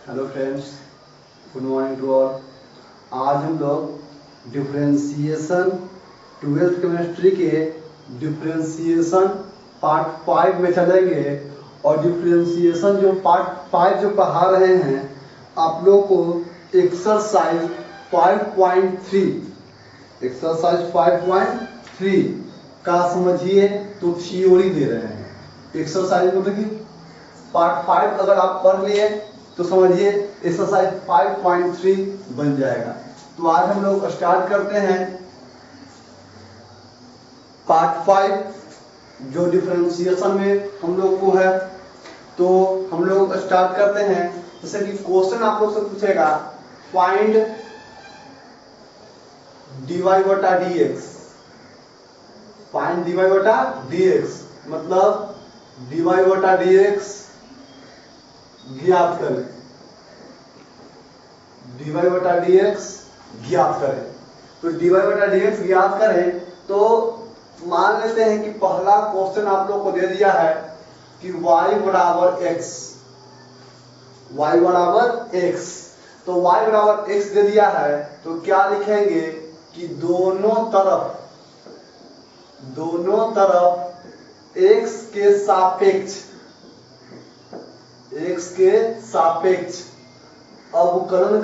Hello friends, good morning to all. आज हम लोग डिफरेंशिएशन 12th केमिस्ट्री के डिफरेंशिएशन पार्ट 5 में चलेंगे। और डिफरेंशिएशन जो पार्ट 5 जो पढ़ा रहे हैं आप लोग को एक्सरसाइज 5.3 का समझिए तो थ्योरी दे रहे हैं। एक्सरसाइज मतलब कि पार्ट 5 अगर आप पढ़ लिए तो समझिए एक्सरसाइज 5.3 बन जाएगा। तो आज हम लोग स्टार्ट करते हैं पार्ट 5 जो डिफरेंशिएशन में हम लोग को है। तो हम लोग स्टार्ट करते हैं। जैसे कि क्वेश्चन आप लोग से पूछेगा फाइंड dy बटा dx। फाइंड dy बटा dx मतलब dy बटा dx ज्ञात करें। dy बटा dx ज्ञात करें। तो dy बटा dx ज्ञात करें तो मान लेते हैं कि पहला क्वेश्चन आप लोग को दे दिया है कि y बराबर x। y बराबर x, तो y बराबर x दे दिया है तो क्या लिखेंगे कि दोनों तरफ x के सापेक्ष अवकलन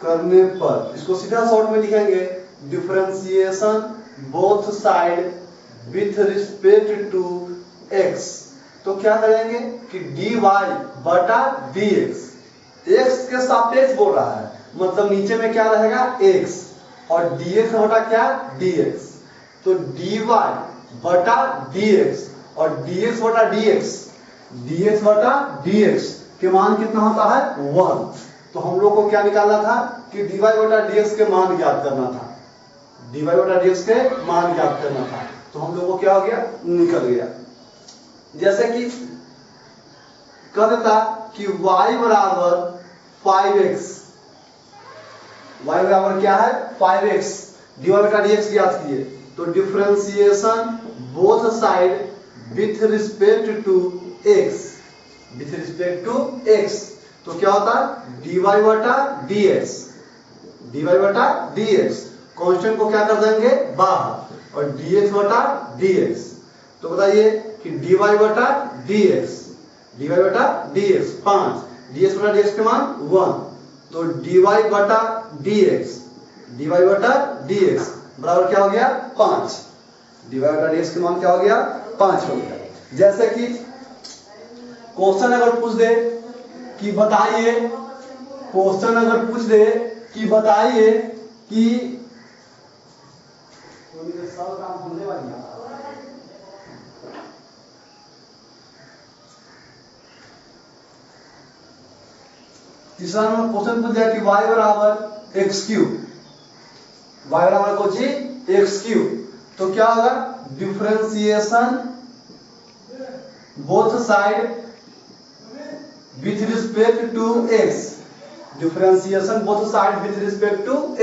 करने पर इसको सीधा शॉर्ट में लिखेंगे differentiation both side with respect to x। तो क्या करेंगे कि dy बटा dx, x के सापेक्ष बोल रहा है मतलब नीचे में क्या रहेगा x और dx बटा क्या dx। तो dy बटा dx और dx बटा dx के मान कितना होता है 1। तो हम लोग को क्या निकालना था कि dy बटा dx के मान ज्ञात करना था। dy बटा dx के मान ज्ञात करना था। तो हम लोग को क्या हो गया, निकल गया। जैसे कि कह देता कि y बराबर 5x। y बराबर क्या है 5x, dy बटा dx ज्ञात किए। तो differentiation both side with respect to x। तो क्या होता है dy बटा dx कांस्टेंट को क्या कर देंगे बाहर और dx बटा dx। तो बताइए कि dy बटा dx 5, dx बटा dx के मान 1। तो dy बटा dx बराबर क्या हो गया 5। dy बटा dx के मान क्या हो गया 5 हो गया। जैसे कि क्वेश्चन अगर पूछ दे कि बताइए कि तीसरा नंबर क्वेश्चन पूछ दिया कि y बराबर x3। तो क्या होगा differentiation both side with respect to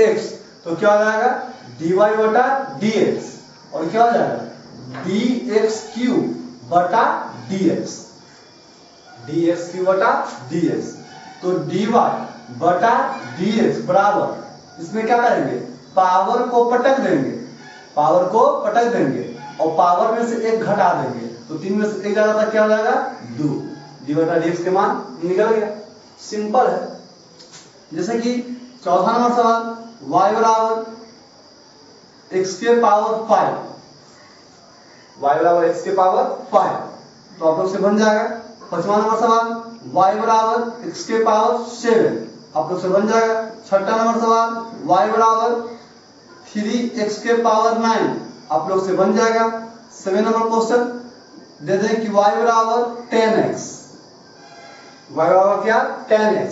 x। तो क्या हो जाएगा dy बटा dx और क्या हो जाएगा dx3 बटा dx। तो dy बटा dx बराबर इसमें क्या करेंगे पावर को पटक देंगे और पावर में से एक घटा देंगे। तो 3 में से एक जाएगा तो क्या हो जाएगा 2। dy बटा dx के मान निकल गया। सिंपल है। जैसे कि चौथा नंबर सवाल y बराबर x के पावर 5। तो आप लोग से बन जाएगा। पांचवा नंबर सवाल y बराबर x के पावर 7। आप लोग से बन जाएगा। छठा नंबर सवाल y बराबर 3x के पावर 9। आप लोग से बन जाएगा। 7 नंबर क्वेश्चन दे दें कि y बराबर 10x। y बराबर क्या 10x।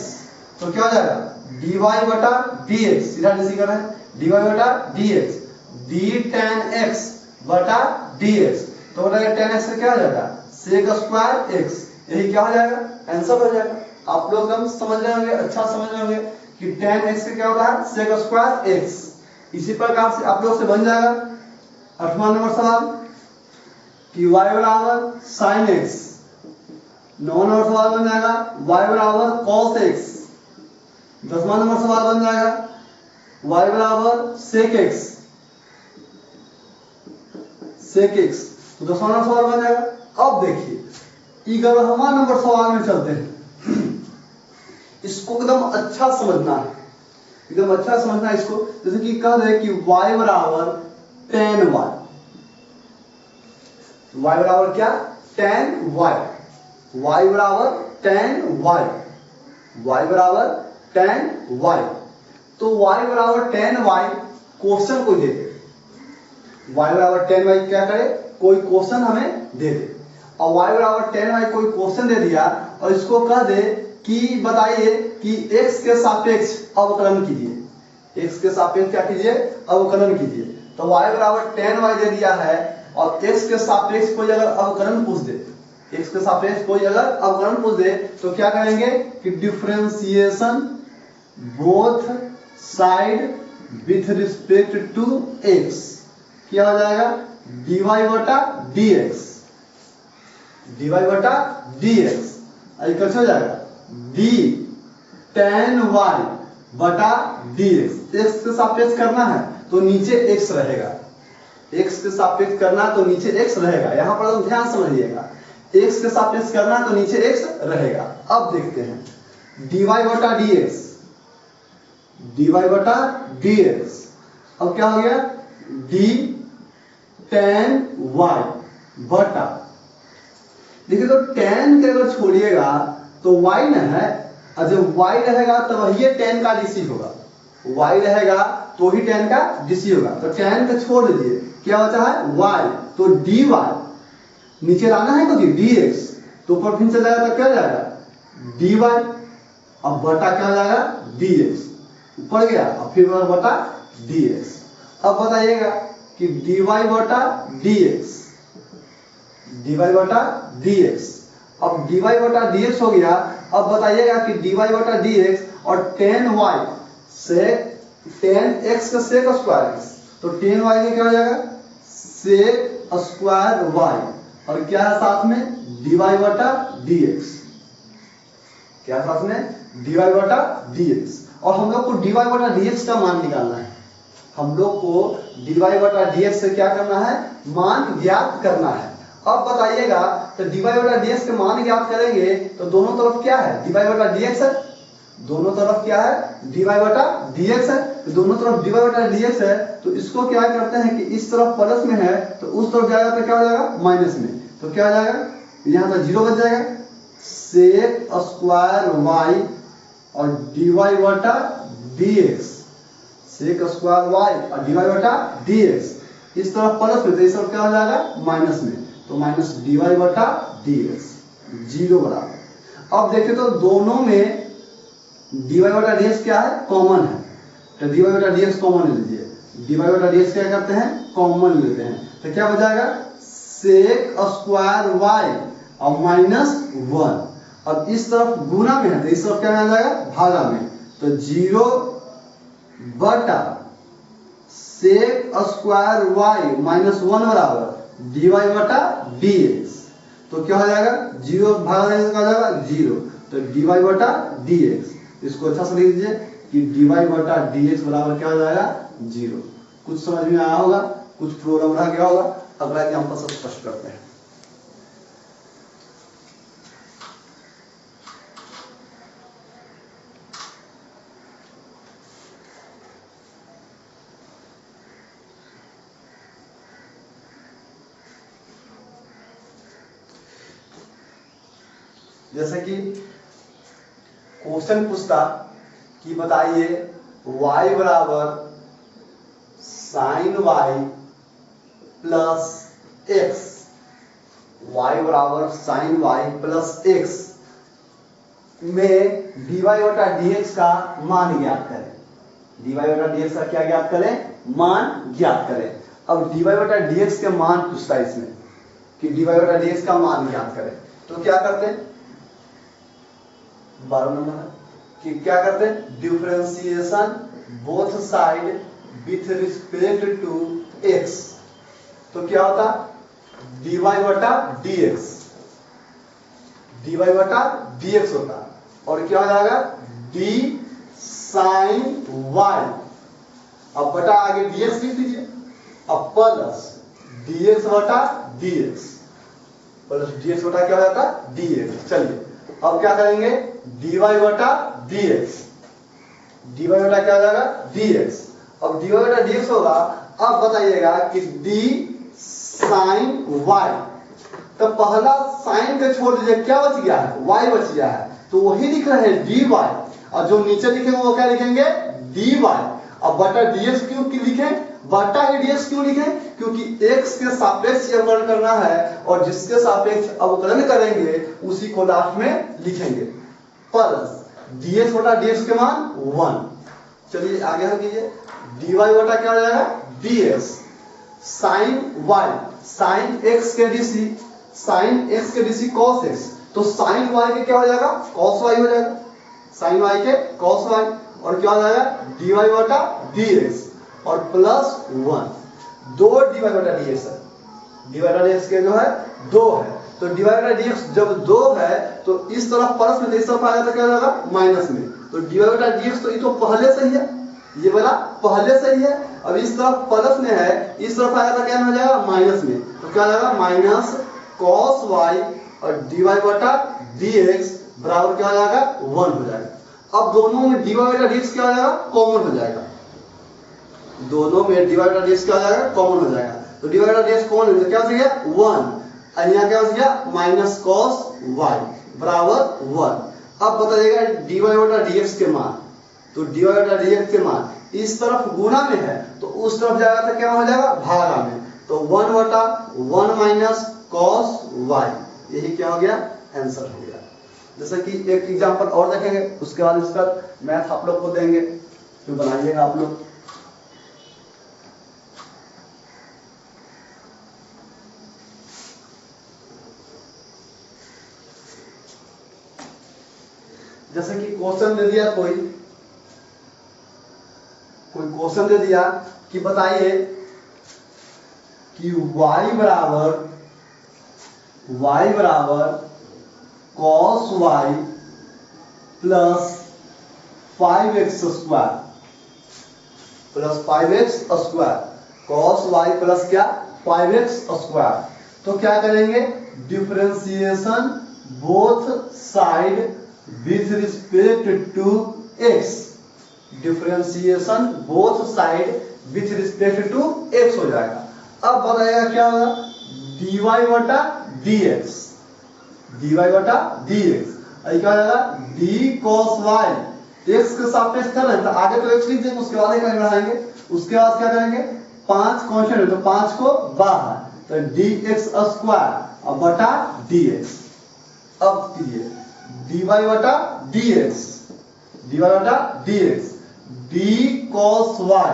तो क्या हो जाएगा dy बटा dx, सीधा डिसी कर रहे हैं dy बटा dx d10x बटा dx। तो बताइए 10x से क्या हो जाएगा sec स्क्वायर x। यही क्या हो जाएगा आंसर हो जाएगा। आप लोग एकदम समझ रहे होंगे, अच्छा समझ रहे होंगे कि 10x से क्या होता है sec स्क्वायर x। इसी प्रकार से आप लोग से बन जाएगा। 8वां नंबर सवाल कि y बराबर साइन एक्स, 9 नंबर सवाल बन जाएगा y बराबर कॉस एक्स, 10वां नंबर सवाल बन जाएगा y बराबर सेक एक्स, सेक एक्स, तो 10वां नंबर सवाल बन जाएगा। अब देखिए 11वां नंबर सवाल में चलते हैं। इसको एकदम अच्छा समझना है, एकदम अच्छा समझना है इसको। जैसे कि कह रहे कि y बराबर tan y, y बराबर क्या, tan y, y बराबर tan y, y बराबर tan y, तो y बराबर tan y क्वेश्चन को दे दे, y बराबर tan y क्या करे, कोई क्वेश्चन हमें दे दे, और y बराबर tan y कोई क्वेश्चन दे दिया और इसको कह दे कि बताइए कि x के सापेक्ष अवकलन कीजिए, x के सापेक्ष क्या कीजिए, अवकलन कीजिए। तो y बराबर tan y दे दिया है और x के सापेक्ष कोई अगर अवकलन पूछ दे, x के सापेक्ष कोई अगर अवकलन पूछ दे तो क्या करेंगे कि differentiation both side with respect to x, क्या हो जाएगा, dy बटा dx, dy बटा dx, कैसे हो जाएगा, d tan y बटा dx, x के सापेक्ष करना है तो नीचे x रहेगा, x के सापेक्ष करना तो नीचे x रहेगा, यहां पर तुम ध्यान समझिएगा, x के सापेक्ष करना तो नीचे x रहेगा। अब देखते हैं dy बटा dx, dy बटा dx, अब क्या हो गया, d tan y बटा, देखिए तो tan के अगर छोड़िएगा तो y न है, और जब y रहेगा तब ये tan का dc होगा, y रहेगा तो ही tan का dc होगा, तो tan को छोड़ दीजिए, क्या बचा है y, तो dy नीचे लाना है क्योंकि dx, तो ऊपर फिर चला जाएगा तो क्या जाएगा dy, अब बटा क्या जाएगा dx, ऊपर गया और फिर बटा dx। अब बताइएगा कि dy बटा dx, dy बटा dx, अब dy बटा dx हो गया। अब बताइएगा कि dy बटा dx और tan y से tan x का sec स्क्वायर x, तो tan y का क्या हो जाएगा sec स्क्वायर y, और क्या है साथ में dy बटा dx, क्या है साथ में dy बटा dx, और हम लोग को dy बटा dx का मान निकालना है, हम लोग को dy बटा dx से क्या करना है, मान ज्ञात करना है। अब बताइएगा तो dy बटा dx के मान ज्ञात करेंगे तो दोनों तरफ क्या है, dy बटा dx है, दोनों तरफ क्या है dy बटा dx है, तो दोनों तरफ dy बटा dx है, तो इसको क्या करते हैं कि इस तरफ प्लस में है तो उस तरफ जाएगा तो क्या हो जाएगा माइनस में, तो क्या हो जाएगा, यहाँ तो जीरो बच जाएगा, सेक स्क्वायर y और dy बटा dx, सेक स्क्वायर y और dy बटा dx, इस तरफ प्लस में तो इस तरफ क्या हो जाएगा माइनस में, तो माइनस dy बटा dx, जीरो बराबर। अब देखिए तो दोनों में dy बटा dx क्या है, कॉमन है, तो dy बटा dx कॉमन ले लीजिए, dy बटा dx क्या करते हैं, कॉमन लेते हैं, तो क्या हो जाएगा सेक स्क्वायर y और माइनस 1, अब इस तरफ गुना में है तो इस तरफ क्या आ जाएगा भागा में, तो जीरो बटा सेक स्क्वायर y माइनस 1 बराबर dy बटा dx, तो क्या हो जाएगा जीरो भागा देने से क्या हो जाएगा जीरो, तो dy बटा dx, इसको अच्छा से लिख दीजिए कि dy बटा dx बराबर क्या हो जाएगा जीरो। कुछ समझ में आया होगा, कुछ प्रॉब्लम रह गया होगा, अगला एग्जांपल सब स्पष्ट करते हैं। जैसे कि क्वेश्चन पूछता कि बताइए y बराबर sine y plus x, y बराबर साइन y प्लस x में dy बटा dx का मान ज्ञात करें, dy बटा dx का क्या ज्ञात करें, मान ज्ञात करें। अब dy बटा dx के मान पूछता है इसमें कि dy बटा dx का मान ज्ञात करें, तो क्या करते हैं 12 नंबर है कि क्या करते हैं differentiation both side with respect to x, तो क्या होता dy बटा dx, dy बटा dx होता और क्या हो जाएगा d sin y, अब बटा आगे dx लिख दीजिए, अब प्लस dx बटा dx, प्लस dx बटा क्या हो जाता dx। चलिए अब क्या करेंगे dy बटा dx, dy बटा क्या हो जाएगा dx, अब dy बटा dx होगा। अब बताइएगा कि d sin y, तो पहला साइन के छोड़ दीजिए, क्या बच गया है y बच गया है, तो वही लिख रहे हैं dy, और जो नीचे लिखेंगे वो क्या लिखेंगे dy। अब बटा dx क्यों लिखें, बटा ही dx क्यों लिखें, क्योंकि x के सापेक्ष अवकलन करना है और जिसके सापेक्ष अवकलन करेंगे उसी को लास्ट में लिखेंगे। प्लस dx बटा dx के मान 1। चलिए आगे हम कीजिए, dy बटा क्या हो जाएगा dx sin y, sin x के dc, sin x के dc cos x, तो sin y के क्या हो जाएगा cos y हो जाएगा, sin y के cos y, और क्या हो जाएगा dy बटा dx और प्लस 1, 2 dy बटा dx है, dy बटा dx के जो है 2 है, तो dy बटा dx जब 2 है तो इस तरफ प्लस में, इस तरफ आएगा तो क्या हो जाएगा माइनस में, तो dy बटा dx तो ये तो पहले से ही है, ये वाला पहले से ही है, अब इस तरफ प्लस में है, इस तरफ आएगा तो क्या हो जाएगा माइनस में, तो क्या हो जाएगा माइनस cos y और dy बटा dx बराबर क्या हो जाएगा 1 हो जाएगा। अब दोनों में dy बटा dx क्या हो जाएगा कॉमन हो जाएगा, दोनों में dy बटा dx क्या हो जाएगा कॉमन हो जाएगा, तो dy बटा dx कॉमन है तो क्या हो गया 1, और यहाँ क्या हो गया माइनस cos y बराबर 1। अब बताइएगा dy बटा dx के मान, तो dy बटा dx के मान इस तरफ गुना में है तो उस तरफ जाएगा तो क्या हो जाएगा भागा में, तो 1 बटा 1 माइनस cos y, यही क्या हो गया आंसर हो गया। जैसे कि एक एग्जांपल और देखेंगे उसके बाद इसका मैथ आप लोग को देंगे, तो बनाइएगा आप लोग। जैसे कि क्वेश्चन दे दिया, कोई क्वेश्चन दे दिया कि बताइए कि y बराबर cos y plus 5x square plus 5x square, cos y plus क्या 5x स्क्वायर, तो क्या करेंगे differentiation both side with respect to x, differentiation both side with respect to x हो जाएगा। अब बताइएगा क्या होगा dy बटा dx, dy बटा dx, क्या हो जाएगा d cos y, x के सापेक्ष कर रहे हैं तो आगे तो x लिख देंगे, उसके बाद ही बढ़ाएंगे, उसके बाद क्या करेंगे 5 कांस्टेंट है तो 5 को बाहर, तो dx स्क्वायर अब बटा dx। अब कीजिए dy बटा dx, dy बटा dx, d cos y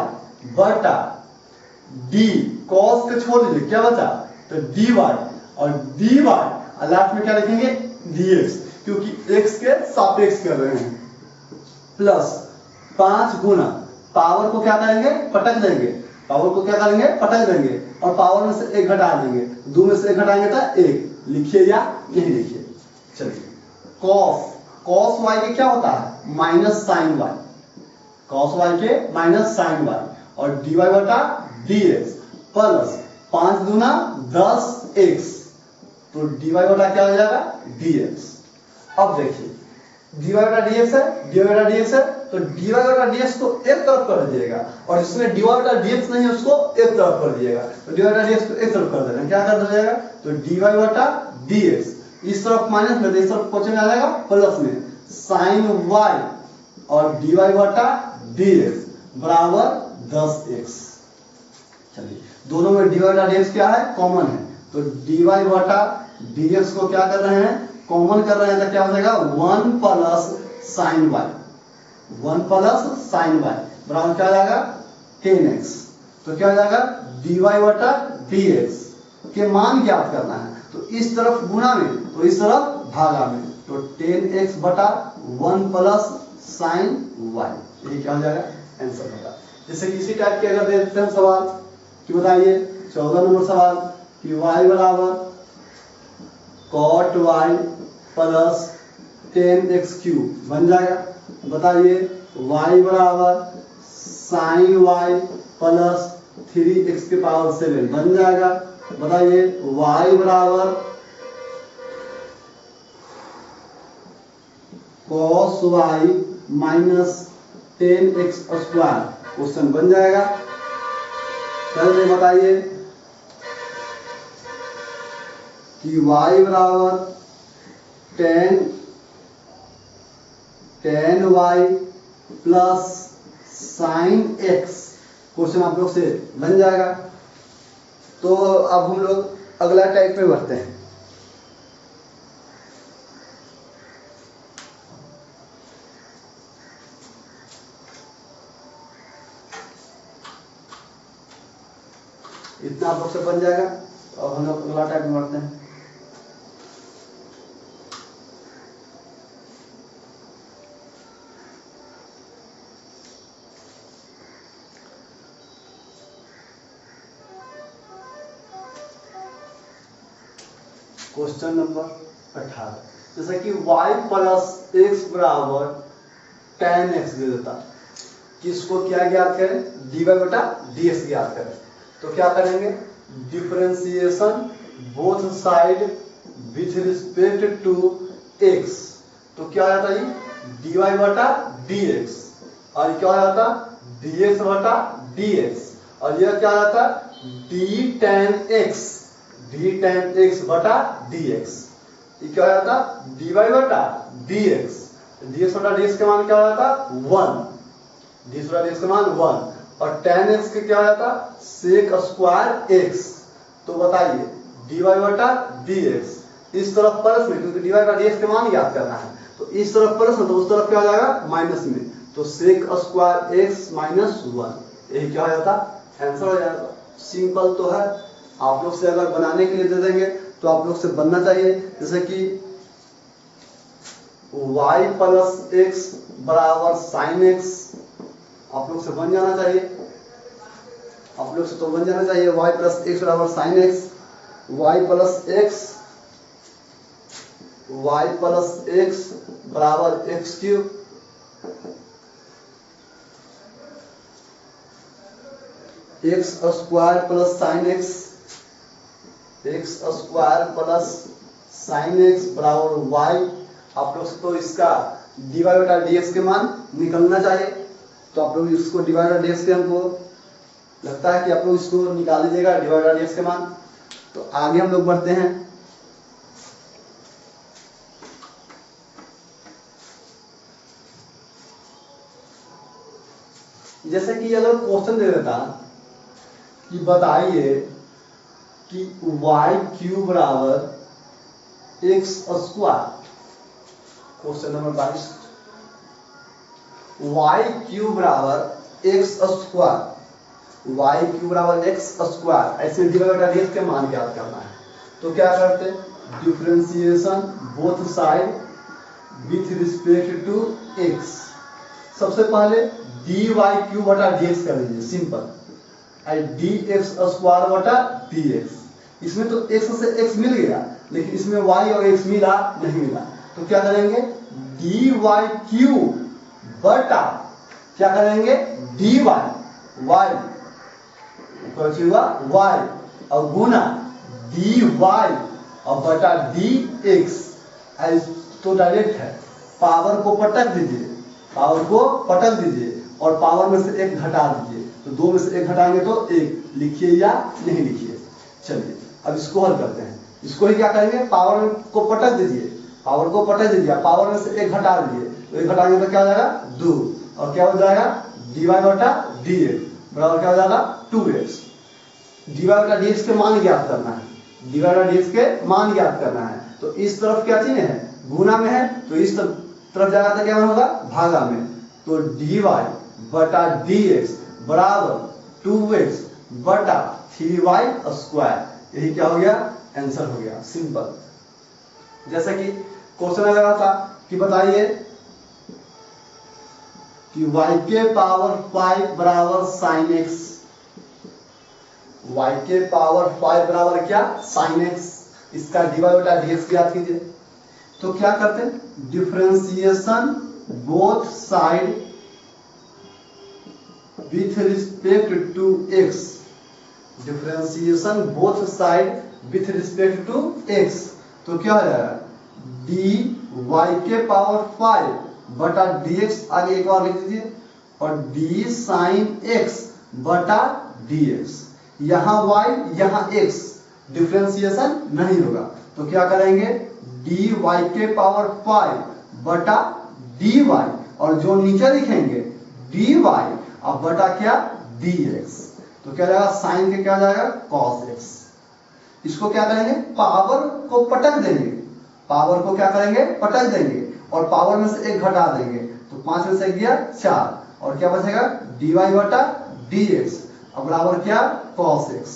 बटा d cos के छोड़ दीजिए क्या बचा तो dy, और dy और लास्ट में क्या लिखेंगे dx, क्योंकि x के सापेक्ष कर रहे हैं, प्लस 5 गुना पावर को क्या करेंगे पटक देंगे, पावर को क्या करेंगे पटक देंगे और पावर में से 1 घटा देंगे, 2 में से 1 घटाएंगे तो 1, लिखिए या नहीं लिखिए। चलिए cos y के क्या होता है minus sine y, cos y के माइनस साइन y, और dy बटा dx प्लस 5 दूना 10x, तो dy बटा क्या हो जाएगा dx। अब देखिए dy बटा dx है, dy बटा dx है, तो dy बटा dx को एक तरफ कर दीजिएगा और जिसमें dy बटा dx नहीं है उसको एक तरफ कर दीजिएगा, तो dy बटा dx को एक तरफ कर देना, क्या कर दीजिएगा तो dy बटा dx, इस तरफ माइनस में इस तरफ क्वेश्चन आ जाएगा प्लस में sin y और dy बटा dx बराबर 10x। चलिए दोनों में dy बटा dx क्या है कॉमन है, तो dy बटा dx को क्या कर रहे हैं कॉमन कर रहे हैं, तो क्या हो जाएगा 1 plus sin y, 1 plus sin y बराबर क्या हो जाएगा 10x, तो क्या हो जाएगा dy बटा dx के मान ज्ञात करना है, तो इस तरफ गुणा में तो इस तरफ भागा में, तो 10x बटा 1 प्लस sin y, यही क्या हो जाएगा आंसर होगा। जैसे कि इसी टाइप के अगर दे देते हैं सवाल कि बताइए 14 नंबर सवाल कि y बराबर cot y plus 10x cube बन जाएगा। बताइए y बराबर sin y प्लस 3x के पावर 7 बन जाएगा। बताइए y बराबर cos y minus 10x square question बन जाएगा। पहले बताइए कि y बराबर 10 y plus sign x question आप लोग से बन जाएगा। तो अब हम लोग अगला टाइप में बढ़ते हैं। इतना आप लोग से बन जाएगा। अब हम लोग अगला टाइप में बढ़ते हैं। क्वेश्चन नंबर 18, जैसा कि y प्लस एक्स बराबर tan x दे देता, किसको क्या ज्ञात करें? dy बटा dx ज्ञात करें। तो क्या करेंगे? Differentiation both side with respect to x। तो क्या हो जाता है? dy बटा dx, और क्या हो जाता? dx बटा dx, और यह क्या हो जाता? d tan x बटा dx। ये क्या हो जाता? dy बटा dx, dx बटा dx का मान क्या हो जाता? 1, dx बटा dx का मान 1, और tan x के क्या हो जाता? sec square x। तो बताइए dy बटा dx इस तरफ प्लस में, क्योंकि dy बटा dx के मान याद करना है, तो इस तरफ प्लस में, तो उस तरफ क्या हो जाएगा? माइनस में, तो sec स्क्वायर x माइनस 1, यही क्या हो जाता? आंसर हो जाएगा। सिंपल तो है। आप लोग से अगर बनाने के लिए दे देंगे तो आप लोग से बनना चाहिए, जैसे कि y प्लस एक्स बराबर साइन एक्स, आप लोग से बन जाना चाहिए। आप लोग से तो बन जाना चाहिए y प्लस एक्स बराबर sine x, y plus x बराबर x cube, x square plus sine x, x square plus sine x बराबर वाई। आप लोग तो इसका dy बटा dx के मान निकलना चाहिए। तो आप लोग इसको dy बटा dx के, हमको लगता है कि आप लोग इसको निकाल लीजिएगा dy बटा dx के मान। तो आगे हम लोग बढ़ते हैं। जैसे कि अगर क्वेश्चन दे देता कि बताइए कि y क्यूब बराबर x square, question number 22, y cube बराबर एक्स स्क्वायर, y क्यूब बराबर एक्स स्क्वायर, ऐसे dy बटा dx के मान ज्ञात करना है। तो क्या करते? Differentiation both side with respect to x। सबसे पहले dy क्यूब बटा dx कर लीजिए, सिंपल, dx स्क्वायर बटा dx। इसमें तो x से x मिल गया, लेकिन इसमें y और x मिला नहीं मिला, तो क्या करेंगे? dy क्यूब बटा क्या करेंगे? dy y y और गुना dy और बटा dx। तो डायरेक्ट है, पावर को पटक दीजिए, पावर को पटक दीजिए और पावर में से एक घटा दीजिए। तो 2 में से 1 घटाएंगे तो 1, लिखिए या नहीं लिखिए। चलिए अब इसको हल करते हैं। इसको ही क्या करेंगे? पावर को पटक दीजिए, पावर को पटक दीजिए, पावर में से 1 घटा दीजिए, तो 1 घटाएंगे तो क्या हो जाएगा? 2, और क्या हो जाएगा? dy बटा dx बराबर क्या हो जाएगा? 2x। dy बटा dx के मान ज्ञात करना है, dy बटा dx के मान ज्ञात करना है। तो इस तरफ क्या चीज है? गुना में है, तो इस तरफ जाएगा तो क्या होगा? भागा में। तो dy बटा dx बराबर 2x बटा 3y स्क्वायर, यही क्या हो गया? आंसर हो गया। सिंपल। जैसे कि क्वेश्चन लगा था कि बताइए कि y के पावर 5 बराबर साइन x, y के पावर 5 बराबर क्या, साइन एक्स। इसका dy बटा dx ज्ञात कीजिए। तो क्या करते हैं, differentiation both side with respect to x, differentiation both side with respect to x। तो क्या हो जाएगा, dy के पावर 5 बटा dx, आगे एक बार लिख दीजिए, और d साइन x बटा dx। यहाँ y यहाँ x, डिफरेंशिएशन नहीं होगा तो क्या करेंगे, dy के पावर 5 बटा dy, और जो नीचे लिखेंगे dy अब बटा क्या, dx। तो क्या जाएगा, साइन के क्या जाएगा, cos x। इसको क्या करेंगे, पावर को पटक देंगे, पावर को क्या करेंगे, पटक देंगे, और पावर में से एक घटा देंगे, तो 5 में से गया 4, और क्या बचेगा, dy बटा dx अब बराबर क्या, cos x।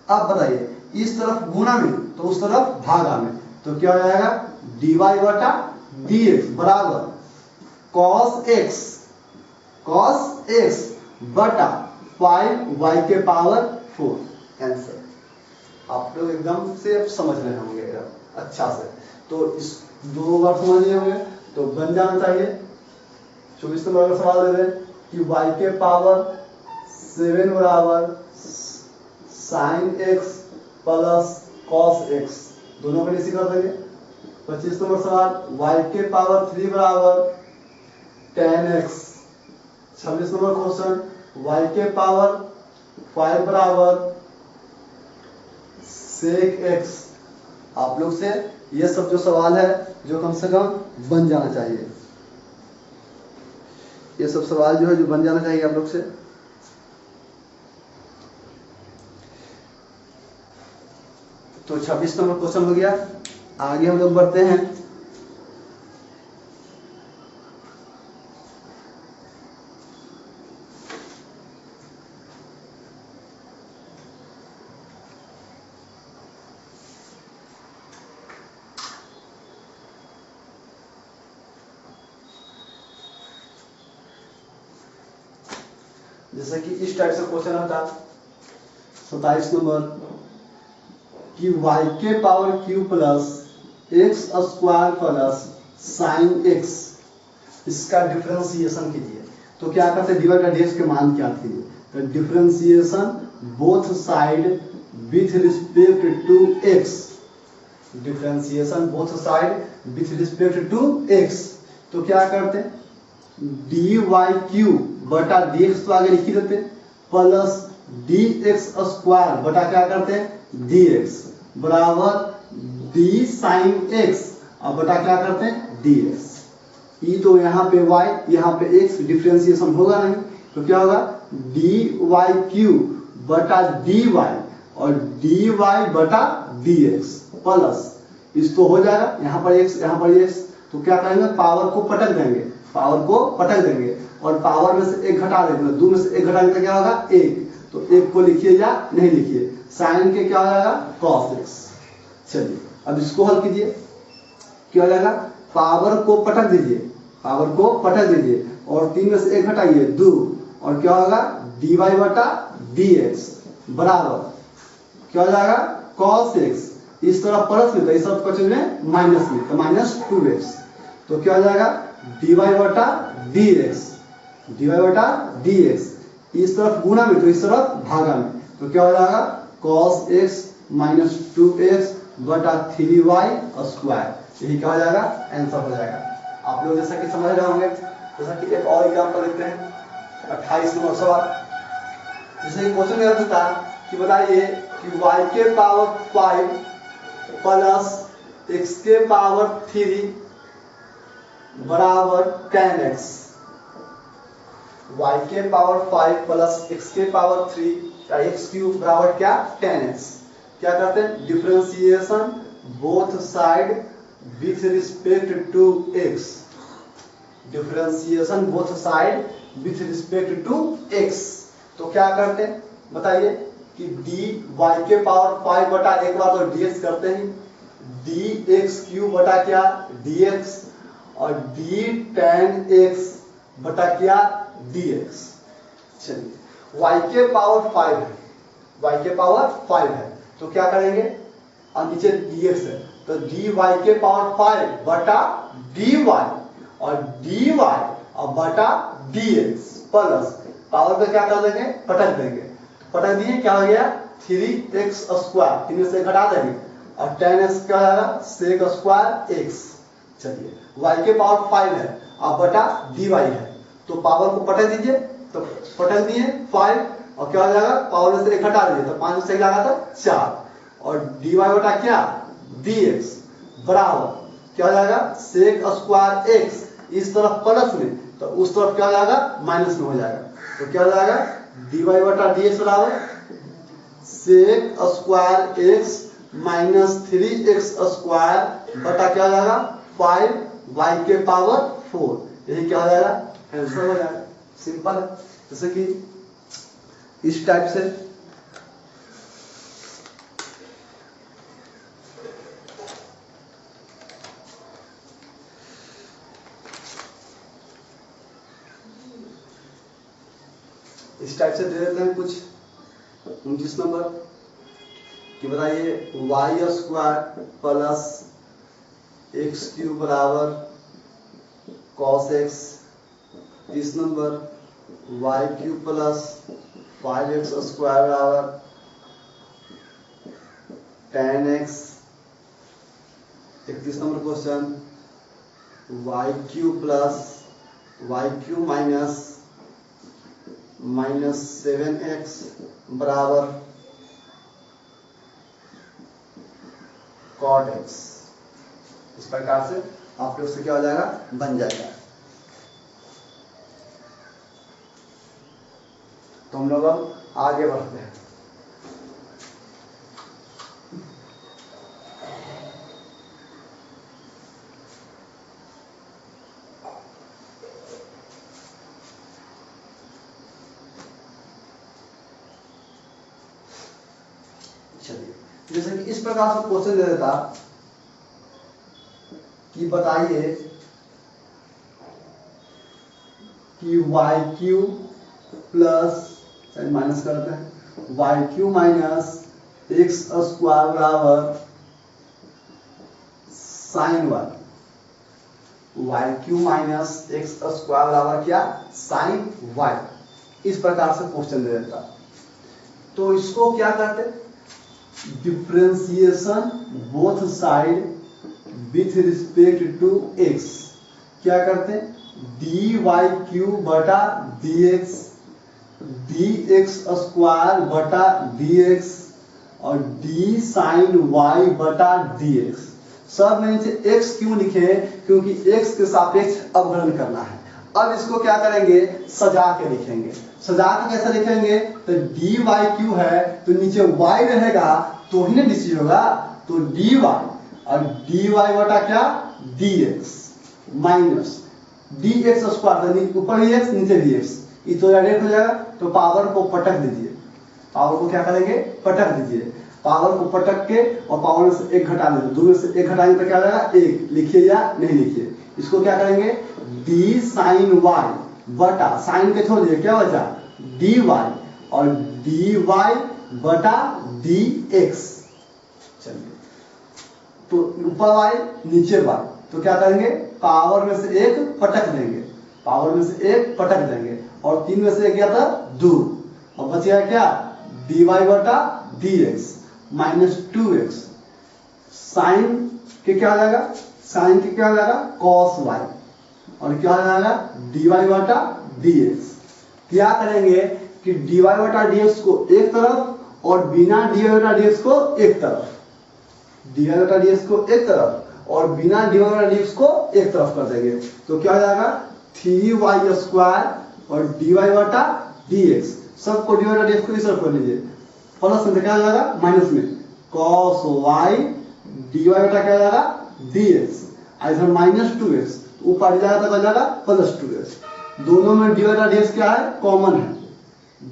अब बताइए, इस तरफ गुणा में तो उस तरफ भागा में, तो क्या हो जाएगा, dy बटा dx बराबर cos x बटा 5y के पावर 4। आंसर आप लोग एकदम से अब समझ रहे होंगे अच्छा से। तो इस दो बार समझ लिए होंगे तो बन जाना चाहिए। 24 नंबर का सवाल दे रहे कि y के पावर 7 बराबर sine x plus cos x, दोनों को इसी कर देंगे। 25 नंबर सवाल, y के पावर 3 बराबर tan x। 26 number question, y के पावर 5 बराबर sec x। आप लोग से ये सब जो सवाल है जो कम से कम बन जाना चाहिए, ये सब सवाल जो है जो बन जाना चाहिए आप लोग से। तो 26 नंबर क्वेश्चन हो गया। आगे हम लोग बढ़ते हैं। जैसे कि इस टाइप से क्वेश्चन आता 27 नंबर कि y के power q plus x square plus sign x, इसका डिफरेंशिएशन कीजिए। तो क्या करते हैं, dy का dx के मान क्या कीजिए, तो differentiation both side with respect to x, differentiation both side with respect to x। तो क्या करते हैं, dy³ बटा dx तो आगे लिख ही देते, प्लस dx स्क्वायर बटा क्या करते हैं dx बराबर d साइन x और बटा क्या करते हैं dx। ई तो यहाँ पे y यहाँ पे x, डिफरेंशिएशन होगा नहीं तो क्या होगा, dy³ बटा dy और dy बटा dx प्लस इस तो हो जाएगा, यहाँ पर x यहाँ पर x, तो क्या करेंगे, पावर को पटक देंगे, पावर को पटक देंगे और पावर में से एक घटा देंगे, 2 में से एक घटा देंगे क्या होगा 1, तो 1 को लिखिए या नहीं लिखिए, साइन के क्या हो जाएगा cos x। चलिए अब इसको हल कीजिए, क्या हो जाएगा, पावर को पटक दीजिए, पावर को पटक दीजिए और 3 में से 1 घटाइए 2, और क्या होगा dy बटा dx बराबर क्या हो जाएगा cos x, इस तरफ प्लस में तो इस तरफ क्वेश्चन में माइनस में, तो माइनस 2x, तो क्या हो जाएगा dy बटा dx, dy बटा dx, इस तरफ गुणा में तो इस तरफ भागा में, तो क्या हो जाएगा cos x माइनस 2x बटा 3y स्क्वायर, यही क्या हो जाएगा आंसर हो जाएगा। आप लोग जैसा कि समझ रहे होंगे। जैसा कि एक और एग्जांपल लेते हैं 28 नंबर सवाल। जैसे क्वेश्चन यह था कि बताइए कि y के पावर 5 प्लस x के पावर 3 बराबर tan x, y के पावर 5 प्लस x के पावर 3 या x³ बराबर क्या tan x। क्या करते हैं, differentiation both side with respect to x, differentiation both side with respect to x। तो क्या करते हैं बताइए कि dy के पावर 5 बटा एक बार तो dx करते हैं, dx³ बटा क्या dx और d tan x बटा क्या dx। चलिए y के पावर 5 है, y के पावर 5 है, तो क्या करेंगे, और नीचे dx है, तो dy के पावर 5 बटा dy और dy और बटा dx प्लस पावर पे क्या कर देंगे, पटक देंगे, पटक दिए क्या हो गया 3x स्क्वायर, 3 से घटा देंगे और 10x क्या हो जाएगा sec स्क्वायर x। चलिए y के पावर 5 है और बटा dy है, तो पावर को पटक दीजिए, तो पटक दिए 5 और क्या हो जाएगा पावर में से 1 घटा दीजिए, तो 5 से लगा था 4 और dy बटा क्या dx बराबर क्या हो जाएगा sec स्क्वायर x, इस तरफ प्लस में तो उस तरफ क्या हो जाएगा माइनस में हो जाएगा, तो क्या हो जाएगा dy बटा dx बराबर sec square x minus 3x square बटा क्या हो जाएगा 5y के पावर 4, यही क्या हो जाएगा आंसर हो जाएगा। सिंपल है, जैसे कि इस टाइप से दे देते हैं कुछ 29 नंबर कि बताइए y square plus x cube बराबर cos x, 30 number y cube plus 5x square बराबर tan x, 31 number question y cube plus y cube minus 7x बराबर cot x। इस प्रकार से आपके उससे क्या हो जाएगा बन जाएगा। तो हम लोग अब आगे बढ़ते हैं। चलिए जैसे कि इस प्रकार से क्वेश्चन दे देता कि बताइए कि वाई क्यू प्लस माइनस करते हैं y cube minus x square बराबर sine y cube minus x square बराबर क्या साइन वाई, इस प्रकार से क्वेश्चन दे देता। तो इसको क्या करते differentiation both side with respect to x, क्या करते dy क्यूब बटा dx, dx स्क्वायर बटा dx और d साइन y बटा dx। सब में नीचे x क्यों लिखे, क्योंकि x के सापेक्ष अवकलन करना है। अब इसको क्या करेंगे सजा के लिखेंगे, सजा के कैसे लिखेंगे, तो dy क्यू है तो नीचे y रहेगा तो ही ना डी होगा, तो dy और dy बटा क्या dx माइनस dx स्क्वायर, ऊपर भी x नीचे भी x, ये तो डायरेक्ट हो जाएगा। तो पावर को पटक दीजिए, पावर को क्या करेंगे पटक दीजिए, पावर को पटक के और पावर में से 1 घटा दीजिए, 2 में से 1 घटाएंगे तो क्या हो जाएगा 1, लिखिए या नहीं लिखिए। इसको क्या करेंगे d साइन y बटा साइन के छोड़ दिए क्या बचा dy और dy बटा dx। चलिए तो ऊपर y नीचे y, तो क्या करेंगे पावर में से 1 पटक देंगे, पावर में से 1 पटक देंगे और 3 में से 1 गया था 2 और बच गया क्या dy बटा dx माइनस 2x, साइन के क्या हो जाएगा साइन के क्या हो जाएगा cos y और क्या हो जाएगा dy बटा dx। क्या करेंगे कि dy बटा dx को एक तरफ और बिना dy बटा dx को एक तरफ, dy बटा dx को एक तरफ और बिना dy बटा dx को एक तरफ कर देंगे, तो क्या हो जाएगा 3y स्क्वायर और dy बटा dx, सबको dy बटा dx को इस तरफ कर लीजिए, प्लस में क्या हो जाएगा माइनस में cos y dy बटा क्या हो जाएगा dx, इधर माइनस 2x ऊपर जाएगा तो क्या जाएगा प्लस 2x, दोनों में dy बटा dx क्या है कॉमन है,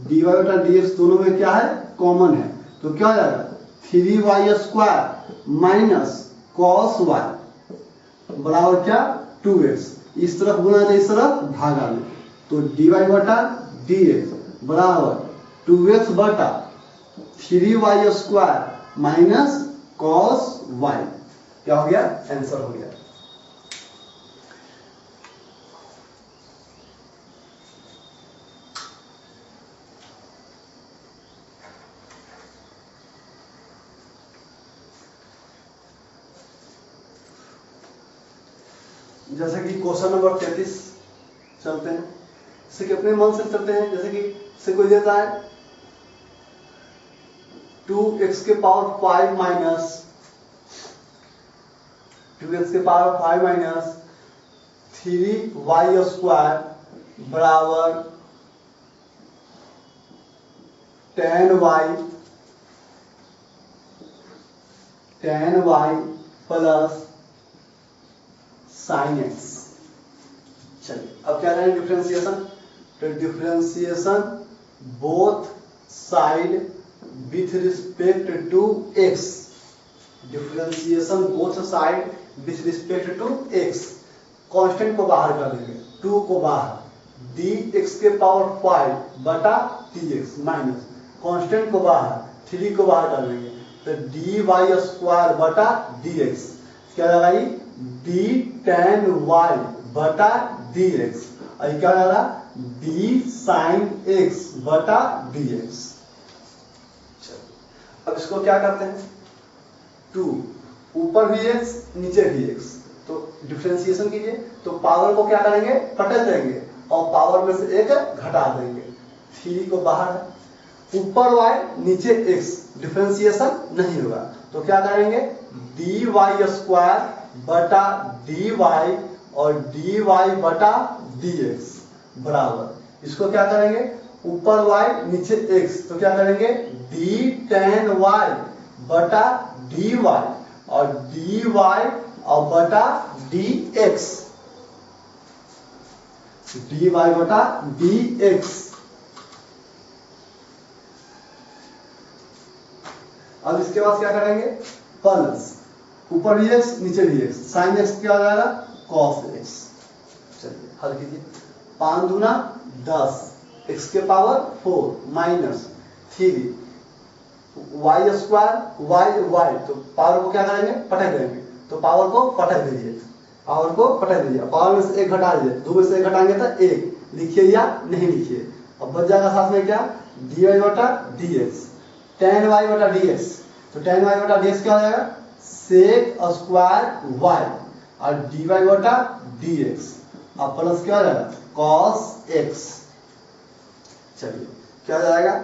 dy बटा dx दोनों में क्या है कॉमन है, तो क्या हो जाएगा 3y square minus cos y बराबर क्या 2x, इस तरफ गुना है इस तरफ भागा में, तो dy बटा dx बराबर 2x बटा 3y square minus cos y। क्या हो गया? आंसर हो गया। जैसे कि क्वेश्चन नंबर 33 चलते हैं, इसे कि अपने मन से चलते हैं। जैसे कि इसे कोई देता है 2x के पावर 5 माइनस 2x के पावर 5 माइनस 3y स्क्वायर बराबर 10y प्लस साइन एक्स। चलिए अब क्या करें? डिफरेंशिएशन। तो differentiation both side with respect to x. Differentiation both side with respect to x. Constant को बाहर कर देंगे, 2 को बाहर, dx के पावर 5 बटा dx माइनस कांस्टेंट को बाहर, 3 को बाहर कर देंगे तो dy स्क्वायर बटा dx। क्या लगाई? d tan y बटा dx। और क्या लगा? d sin x बटा dx। अब इसको क्या करते हैं? 2 ऊपर भी x नीचे भी x, तो डिफरेंशिएशन कीजिए। तो पावर को क्या करेंगे? पलट देंगे और पावर में से एक घटा देंगे। 3 को बाहर है, ऊपर y नीचे x, डिफरेंशिएशन नहीं होगा तो क्या करेंगे? dy स्क्वायर बटा dy और dy बटा dx बराबर, इसको क्या करेंगे? ऊपर y नीचे x, तो क्या करेंगे? d tan y बटा dy और dy और बटा dx, dy बटा dx। अब इसके बाद क्या करेंगे? प्लस ऊपर भी x नीचे भी x, साइन x क्या हो जाएगा? Cos x। चलिए हल कीजिए। 5 दूना 10, x के power 4 minus 3 y square y, तो पावर को क्या करेंगे? पटक देंगे। तो पावर को पटक दीजिए, पावर को पटक दीजिए। पावर में से 1 घटा दीजिए, 2 में से 1 घटाएंगे तो 1 लिखिए या नहीं लिखिए। अब बच जाएगा साथ में क्या? dy बटा dx, tan y बटा dx। तो tan y बटा dx क्या हो जाएगा? सेक स्क्वायर y और dy बटा dx और प्लस क्या हो जाएगा? cos x। चलिए क्या हो जाएगा?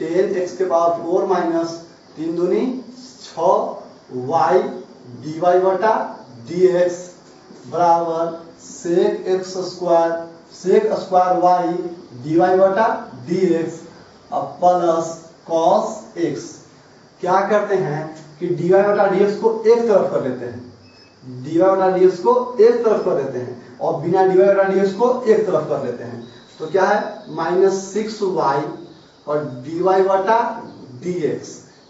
10x के पावर 4 माइनस 3 दूनी 6y dy बटा dx बराबर सेक स्क्वायर y dy बटा dx और प्लस cos x। क्या करते हैं कि dy बटा dx को एक तरफ कर लेते हैं, dy बटा dx को एक तरफ कर लेते हैं और बिना dy बटा dx को एक तरफ कर लेते हैं। तो क्या है? -6y और dy बटा dx,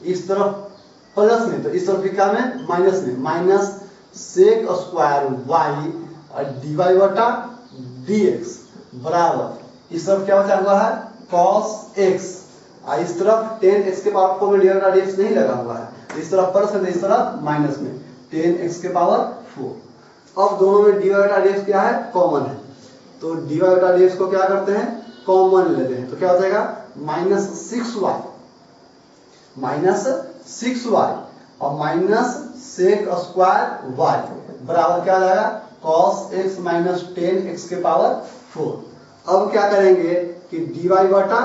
इस तरफ प्लस में तो इस तरफ क्या में? माइनस में, माइनस सेक स्क्वायर y और dy बटा dx बराबर, इस तरफ क्या बचा हुआ है? cos x और इस तरफ 10x के पावर 4 में dy बटा dx नहीं लगा हुआ है, इस तरफ प्लस है, इस तरफ माइनस में 10x के पावर 4। अब दोनों में dy बटा dx क्या है? कॉमन है, तो dy बटा dx को क्या करते हैं? कॉमन लेते हैं। तो क्या हो जाएगा? -6y और माइनस सेक स्क्वायर y बराबर क्या हो जाएगा? cos x माइनस 10x के पावर 4। अब क्या करेंगे कि dy बटा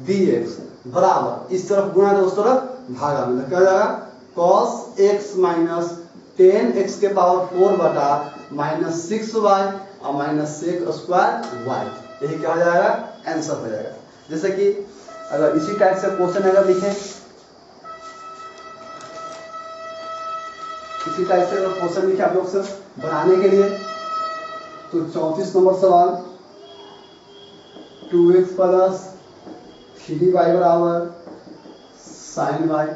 dx बराबर, इस तरफ गुणा तो उस तरफ भागा, मतलब क्या हो जाएगा? cos x माइनस 10x के पावर 4 बटा -6y और माइनस सेक स्क्वायर y, यही क्या हो जाएगा? आंसर हो जाएगा। जैसे कि अगर इसी टाइप से क्वेश्चन अगर लिखें, इसी टाइप से अगर क्वेश्चन लिखे आप लोग से बनाने के लिए, तो 34 नंबर सवाल 2x प्लस 3y बराबर साइन y।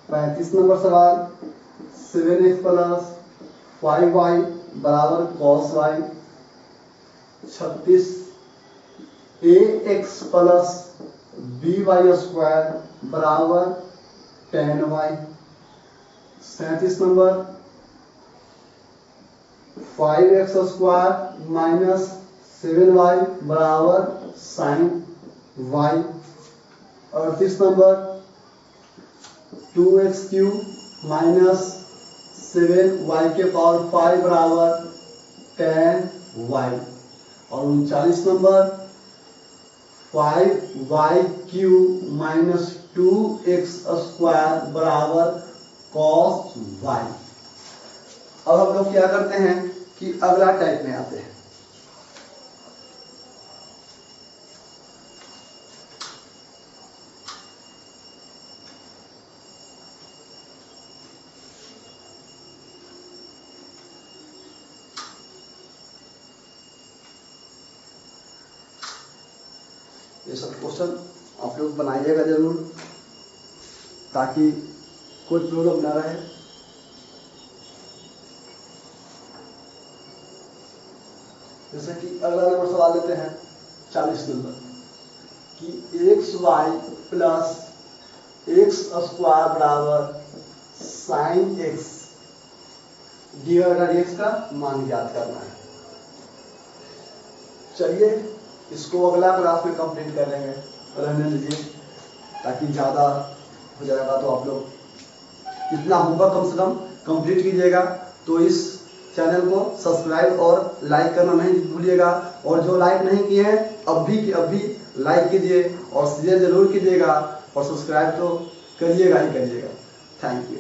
35 नंबर सवाल 7x प्लस 5y बराबर cos y। 36 ax plus by square बराबर 10y। 37 number 5x² minus 7y बराबर sine y। 38 number 2x³ minus 7y के पावर 5 बराबर 10y। और 39 नंबर 5y³ माइनस 2x² बराबर cos y। अब हम लोग क्या करते हैं कि अगला टाइप में आते हैं। ये सब क्वेश्चन आप लोग बनाइएगा जरूर, ताकि कोई प्रॉब्लम ना रहे। जैसे कि अगला नंबर सवाल लेते हैं 40 नंबर कि xy प्लस x² बराबर साइन x dx का मान ज्ञात करना है। चलिए इसको अगला क्लास में कंप्लीट कर लेंगे, रहने दीजिए, ताकि ज़्यादा हो जाएगा तो आप लोग इतना होमवर्क कम से कम कंप्लीट कीजिएगा। तो इस चैनल को सब्सक्राइब और लाइक करना नहीं भूलिएगा, और जो लाइक नहीं किए हैं अभी लाइक कीजिए और शेयर जरूर कीजिएगा, और सब्सक्राइब तो करिएगा ही करिएगा। Thank you.